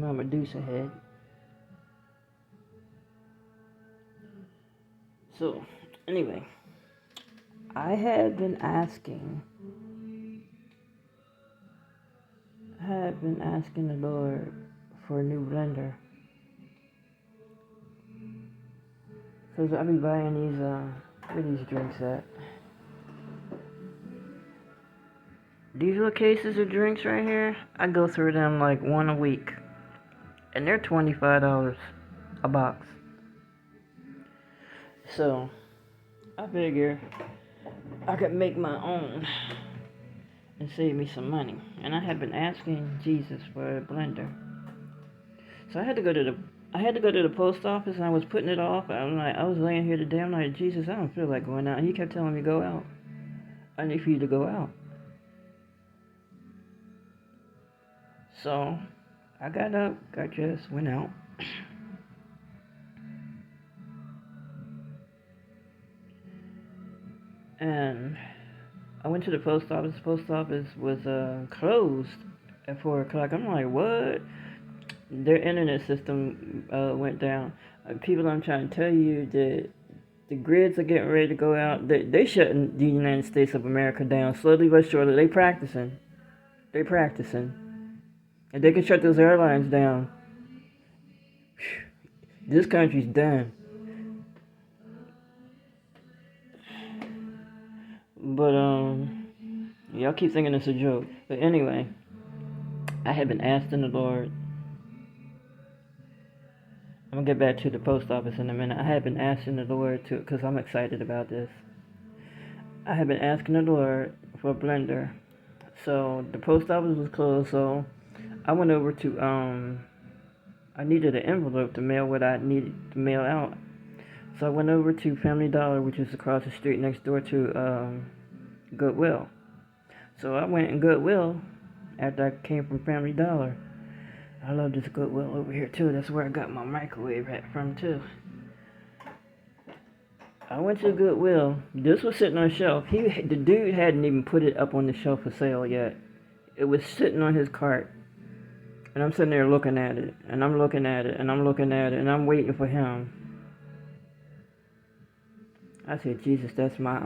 my Medusa head. So, anyway, I have been asking the Lord for a new blender. Because I be buying these, where these drinks at? These little cases of drinks right here, I go through them like one a week. And they're $25 a box. So, I figure I could make my own and save me some money. And I have been asking Jesus for a blender. So I had to go to the post office, and I was putting it off. I was laying here today. I'm like, Jesus, I don't feel like going out. He kept telling me, go out. I need for you to go out. So I got up, got dressed, went out. And I went to the post office. The post office was closed at 4 o'clock. I'm like, what? Their internet system went down. People, I'm trying to tell you that the grids are getting ready to go out. They shutting the United States of America down slowly but surely. They practicing. And they can shut those airlines down. This country's done. But y'all keep thinking it's a joke. But anyway, I have been asking the Lord. I'm gonna get back to the post office in a minute. I have been asking the Lord to, because I'm excited about this. I have been asking the Lord for a blender. So the post office was closed, so I went over to I needed an envelope to mail what I needed to mail out. So I went over to Family Dollar, which is across the street next door to Goodwill. So I went in Goodwill after I came from Family Dollar. I love this Goodwill over here too. That's where I got my microwave from too. I went to Goodwill. This was sitting on a shelf. The dude hadn't even put it up on the shelf for sale yet. It was sitting on his cart. And I'm sitting there looking at it. And I'm looking at it. And I'm looking at it. And I'm waiting for him. I said, Jesus, that's my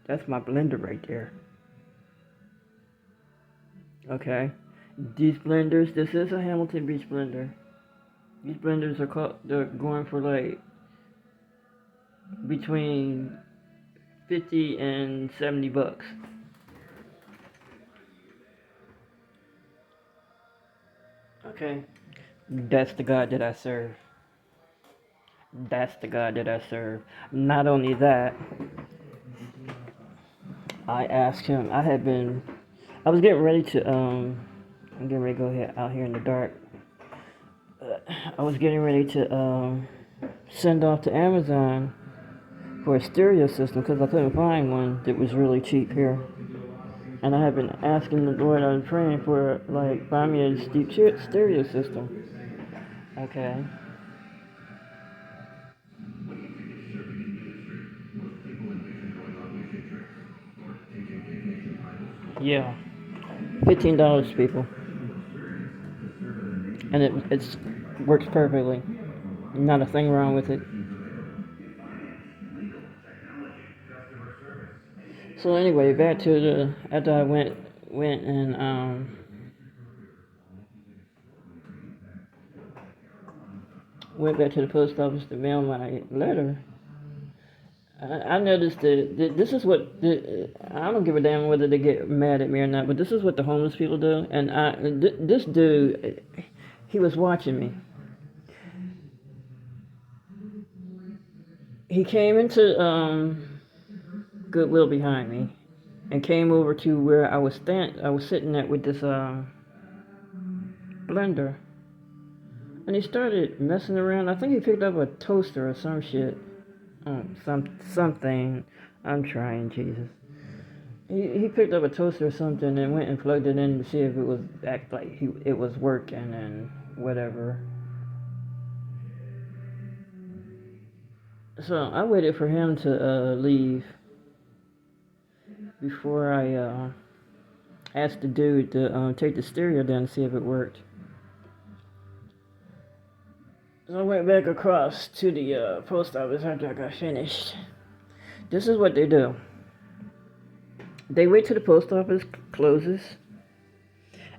blender right there. Okay. These blenders, this is a Hamilton Beach blender. These blenders they're going for like between 50 and 70 bucks. Okay. That's the God that I serve. Not only that, I asked him, I was getting ready to, I'm getting ready to go out here in the dark. I was getting ready to send off to Amazon for a stereo system because I couldn't find one that was really cheap here. And I have been asking the Lord, I was praying for, like, find me a cheap stereo system. Okay. Yeah. $15, people. And it works perfectly. Not a thing wrong with it. So anyway, back to after I went and went back to the post office to mail my letter. I noticed that this is what I don't give a damn whether they get mad at me or not, but this is what the homeless people do. And this dude, he was watching me. He came into Goodwill behind me, and came over to where I was sitting at with this blender, and he started messing around. I think he picked up a toaster or some shit. Something. I'm trying, Jesus. He picked up a toaster or something and went and plugged it in to see if it was it was working and whatever. So I waited for him to leave before I asked the dude to take the stereo down to see if it worked. So I went back across to the post office after I got finished. This is what they do. They wait till the post office closes,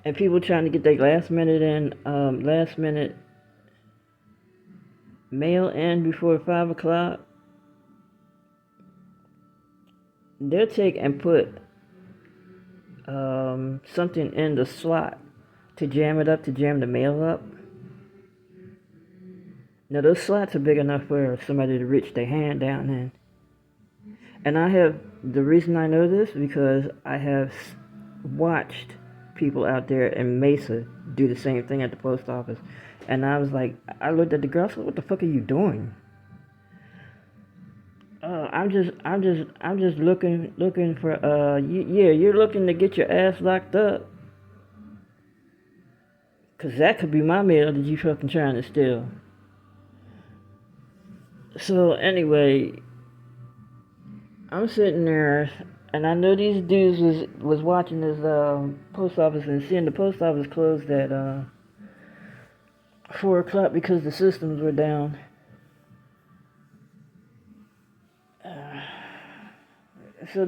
and people trying to get their last minute mail in before 5 o'clock. They'll take and put something in the slot to jam it up, to jam the mail up. Now those slots are big enough for somebody to reach their hand down in. And the reason I know this because I have watched people out there in Mesa do the same thing at the post office. And I was like, I looked at the girl, I said, what the fuck are you doing? I'm just looking for, you're looking to get your ass locked up. Cause that could be my mail that you fucking trying to steal. So anyway, I'm sitting there, and I know these dudes was watching this post office and seeing the post office closed at 4 o'clock because the systems were down. So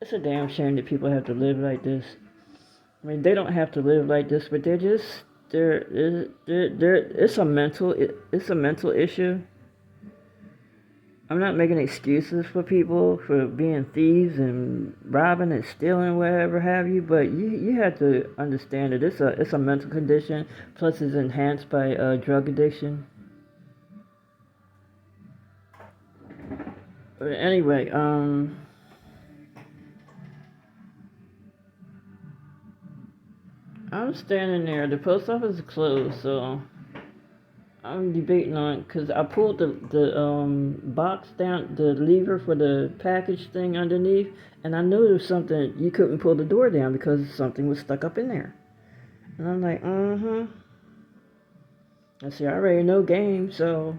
it's a damn shame that people have to live like this. I mean, they don't have to live like this, but it's a mental issue. I'm not making excuses for people for being thieves and robbing and stealing, whatever have you, but you have to understand that it's a mental condition, plus it's enhanced by drug addiction. But anyway, I'm standing there. The post office is closed, so I'm debating on it because I pulled the box down, the lever for the package thing underneath, and I knew there was something, you couldn't pull the door down because something was stuck up in there. And I'm like, I see, I already know game, so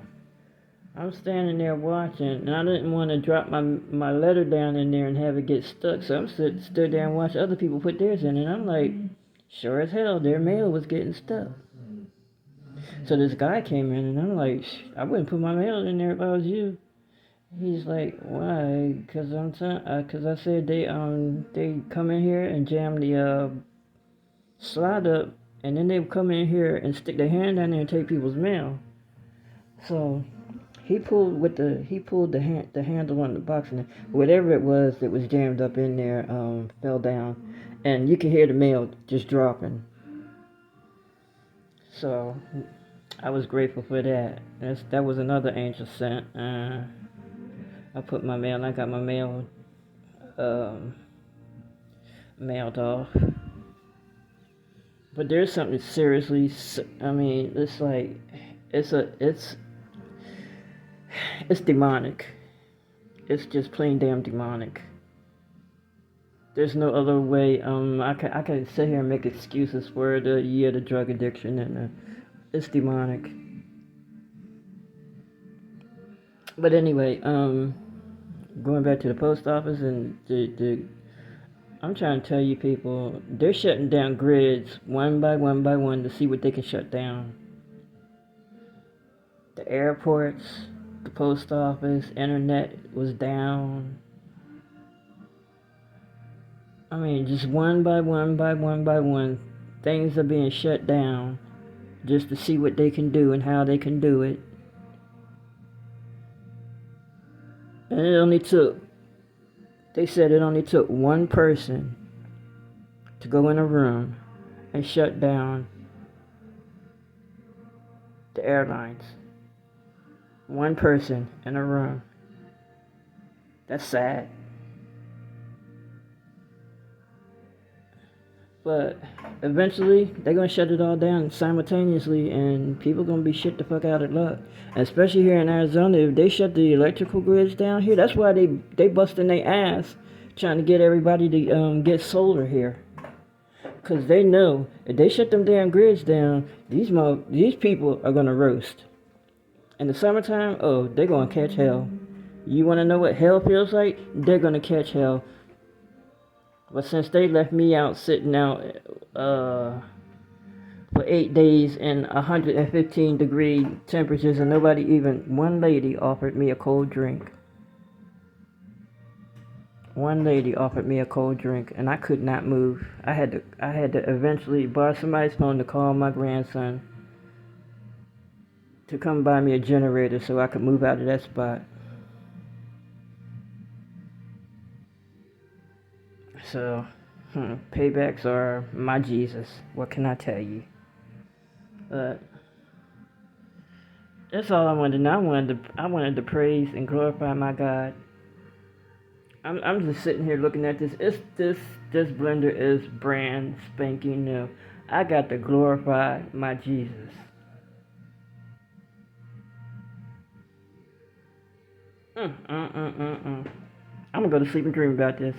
I'm standing there watching, and I didn't want to drop my letter down in there and have it get stuck, so I'm stood there and watch other people put theirs in, and I'm like, sure as hell, their mail was getting stuck. So this guy came in, and I'm like, I wouldn't put my mail in there if I was you. He's like, why? Because I said they come in here and jam the slot up, and then they come in here and stick their hand down there and take people's mail. So he pulled the handle on the box, and whatever it was that was jammed up in there fell down, and you can hear the mail just dropping. So I was grateful for that. That was another angel sent. I put my mail, and I got my mail mailed off. But there's something seriously, I mean, it's like, it's demonic. It's just plain damn demonic. There's no other way. I can sit here and make excuses for the drug addiction, and it's demonic. But anyway, going back to the post office, and I'm trying to tell you people, they're shutting down grids one by one to see what they can shut down. The airports, the post office, internet was down. I mean, just one by one, things are being shut down just to see what they can do and how they can do it. And they said it only took one person to go in a room and shut down the airlines. One person in a room. That's sad. But eventually, they're going to shut it all down simultaneously, and people going to be shit the fuck out of luck. And especially here in Arizona, if they shut the electrical grids down here, that's why they busting their ass trying to get everybody to get solar here. Because they know if they shut them damn grids down, these people are going to roast. In the summertime, oh, they're going to catch hell. You want to know what hell feels like? They're going to catch hell. But since they left me out sitting out for 8 days in 115-degree temperatures, and one lady offered me a cold drink. One lady offered me a cold drink, and I could not move. I had to eventually borrow somebody's phone to call my grandson to come buy me a generator so I could move out of that spot. So, paybacks are my Jesus. What can I tell you? That's all I wanted to know. I wanted to praise and glorify my God. I'm just sitting here looking at this. This blender is brand spanking new. I got to glorify my Jesus. I'm gonna go to sleep and dream about this.